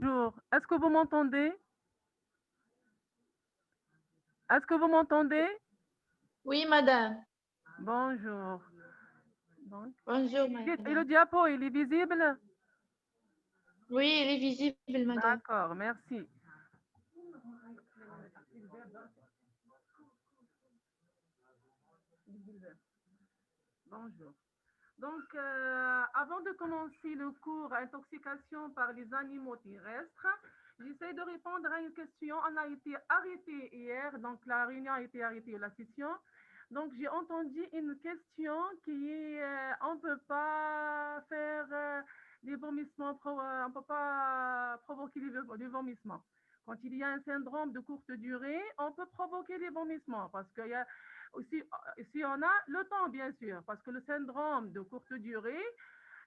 Bonjour, est-ce que vous m'entendez? Est-ce que vous m'entendez? Oui, madame. Bonjour. Donc, Bonjour, et le madame. diapo, il est visible? Oui, il est visible, madame. D'accord, merci. Bonjour. Donc, avant de commencer le cours Intoxication par les animaux terrestres, j'essaie de répondre à une question. On a été arrêté hier, donc la réunion a été arrêtée, la session. Donc, j'ai entendu une question qui est, on ne peut pas faire des vomissements, on ne peut pas provoquer des vomissements. Quand il y a un syndrome de courte durée, on peut provoquer des vomissements parce qu'il y a aussi, si on a le temps, bien sûr, parce que le syndrome de courte durée,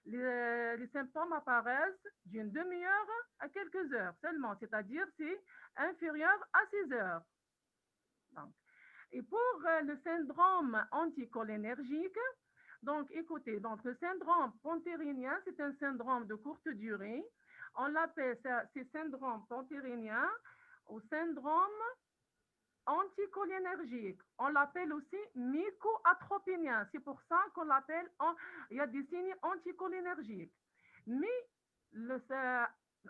les symptômes apparaissent d'une demi-heure à quelques heures seulement, c'est-à-dire c'est inférieur à 6 heures. Donc, et pour le syndrome anticholinergique, donc écoutez, donc le syndrome panthérinien, c'est un syndrome de courte durée. On l'appelle ces syndromes panthérinien au syndrome anticholinergique. On l'appelle aussi mycoatropinien. C'est pour ça qu'on l'appelle, il y a des signes anticholinergiques. Mais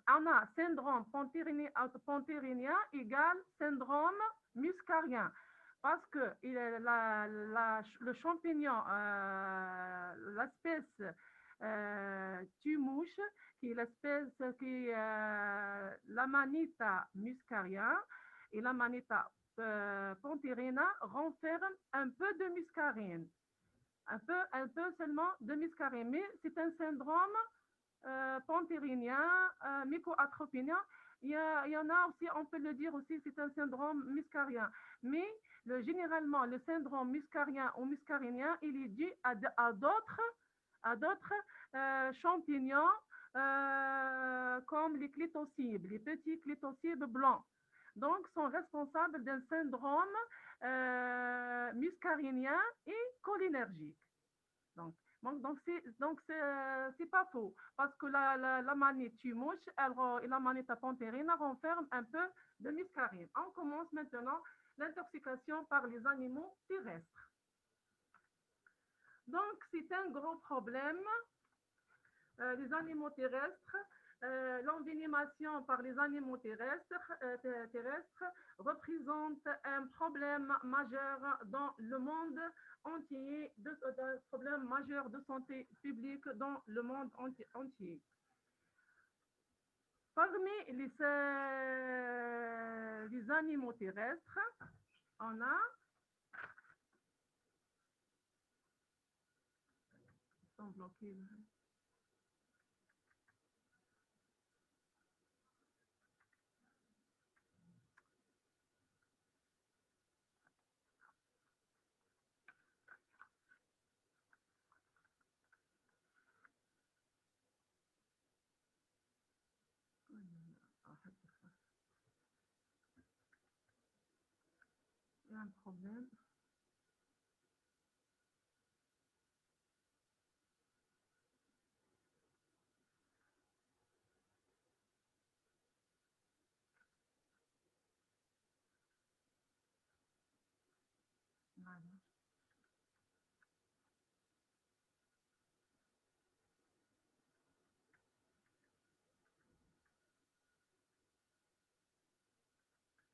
on a syndrome panthérinien égale syndrome muscarien. Parce que le champignon, l'espèce tumouche, qui est l'espèce qui est l'Amanita muscaria, et l'Amanita pantherina renferme un peu de muscarine, un peu seulement de muscarine, mais c'est un syndrome panthérinien, mycoatropinien. Il y en a aussi, on peut le dire aussi, c'est un syndrome muscarien. Mais généralement, le syndrome muscarien ou muscarinien, il est dû à d'autres champignons comme les clitocibes, les petits clitocibes blancs. Donc, sont responsables d'un syndrome muscarinien et cholinergique. Donc, c'est pas faux, parce que la manette tumouche et la manette pantérine renferment un peu de muscarine. On commence maintenant l'intoxication par les animaux terrestres. Donc, c'est un gros problème, les animaux terrestres. L'envénémation par les animaux terrestres représente un problème majeur dans le monde entier, un problème majeur de santé publique dans le monde entier. Parmi les animaux terrestres, on a, ils sont bloqués. Il y a un problème. Voilà.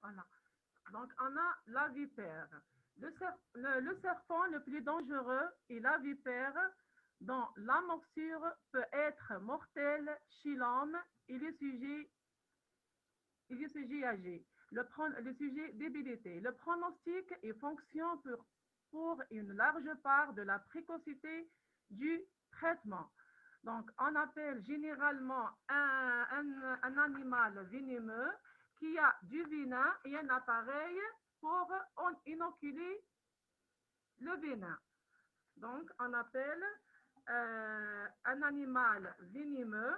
Voilà. Donc, on a la vipère. Le serpent le plus dangereux est la vipère, dont la morsure peut être mortelle chez l'homme et les sujets âgés, le sujet débilité. Le pronostic est fonction pour une large part de la précocité du traitement. Donc, on appelle généralement un animal venimeux qui a du venin et un appareil pour inoculer le venin. Donc, on appelle un animal venimeux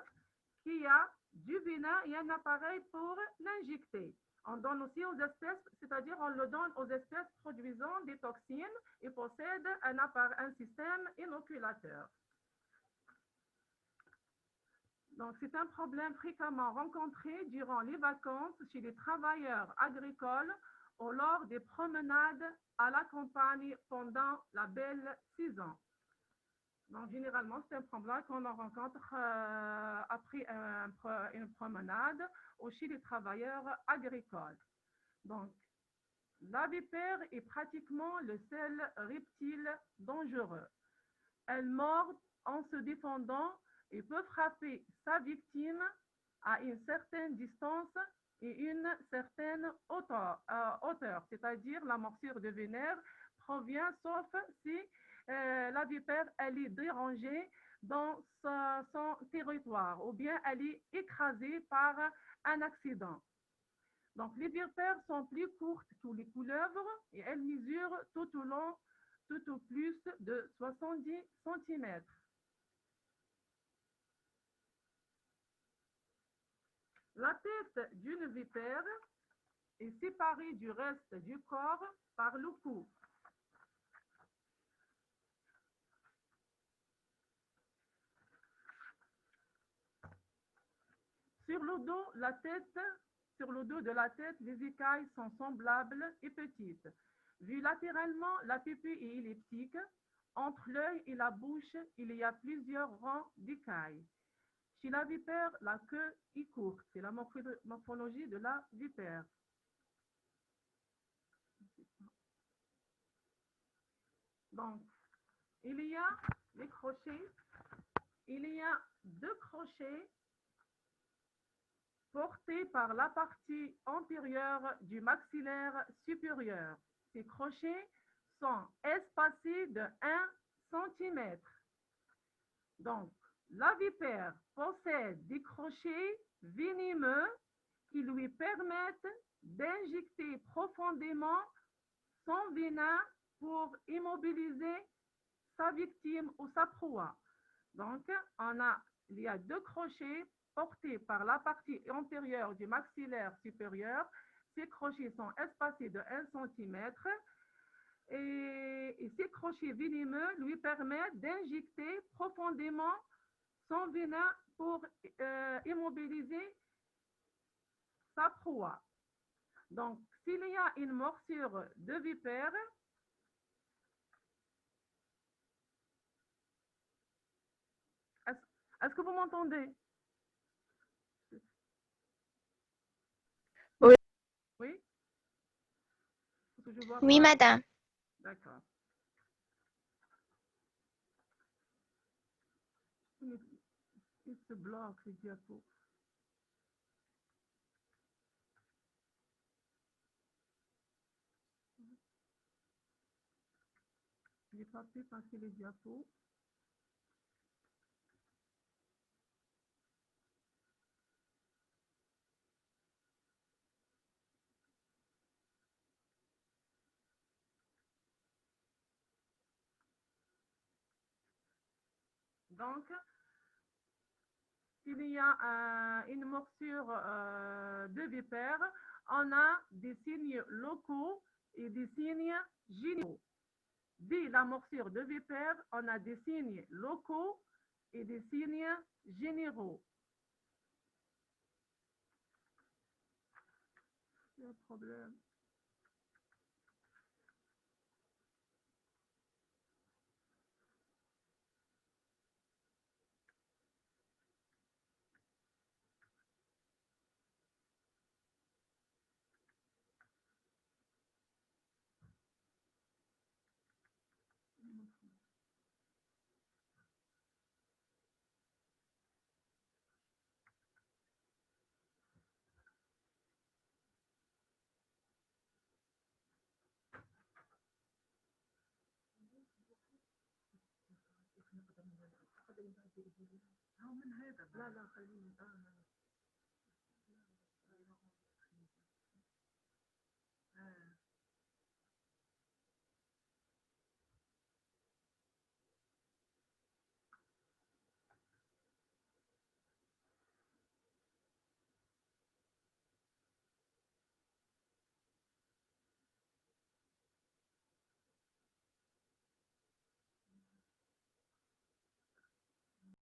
qui a du venin et un appareil pour l'injecter. On donne aussi aux espèces, c'est-à-dire on le donne aux espèces produisant des toxines et possède un système inoculateur. Donc, c'est un problème fréquemment rencontré durant les vacances chez les travailleurs agricoles ou lors des promenades à la campagne pendant la belle saison. Donc, généralement, c'est un problème qu'on rencontre après une promenade ou chez les travailleurs agricoles. Donc, la vipère est pratiquement le seul reptile dangereux. Elle mord en se défendant et peut frapper sa victime à une certaine distance et une certaine hauteur, c'est-à-dire la morsure de vénère provient sauf si la vipère elle est dérangée dans son territoire ou bien elle est écrasée par un accident. Donc, les vipères sont plus courtes que les couleuvres et elles mesurent tout au plus de 70 centimètres. La tête d'une vipère est séparée du reste du corps par le cou. Sur le dos de la tête, les écailles sont semblables et petites. Vu latéralement, la pupille est elliptique. Entre l'œil et la bouche, il y a plusieurs rangs d'écailles. Chez la vipère, la queue est courte. C'est la morphologie de la vipère. Donc, il y a les crochets. Il y a deux crochets portés par la partie antérieure du maxillaire supérieur. Ces crochets sont espacés de 1 cm. Donc, la vipère possède des crochets venimeux qui lui permettent d'injecter profondément son venin pour immobiliser sa victime ou sa proie. Donc, il y a deux crochets portés par la partie antérieure du maxillaire supérieur. Ces crochets sont espacés de 1 cm et ces crochets venimeux lui permettent d'injecter profondément son venin pour immobiliser sa proie. Donc, s'il y a une morsure de vipère, est-ce que vous m'entendez? Oui, Oui? Parce que je vois oui, pas. madame. D'accord. Il se bloque le diapo. Je n'ai pas pu passer les diapos. Donc, s'il y a une morsure de vipère, on a des signes locaux et des signes généraux. Dès la morsure de vipère, on a des signes locaux et des signes généraux. Il y a un problème. لا لا خليني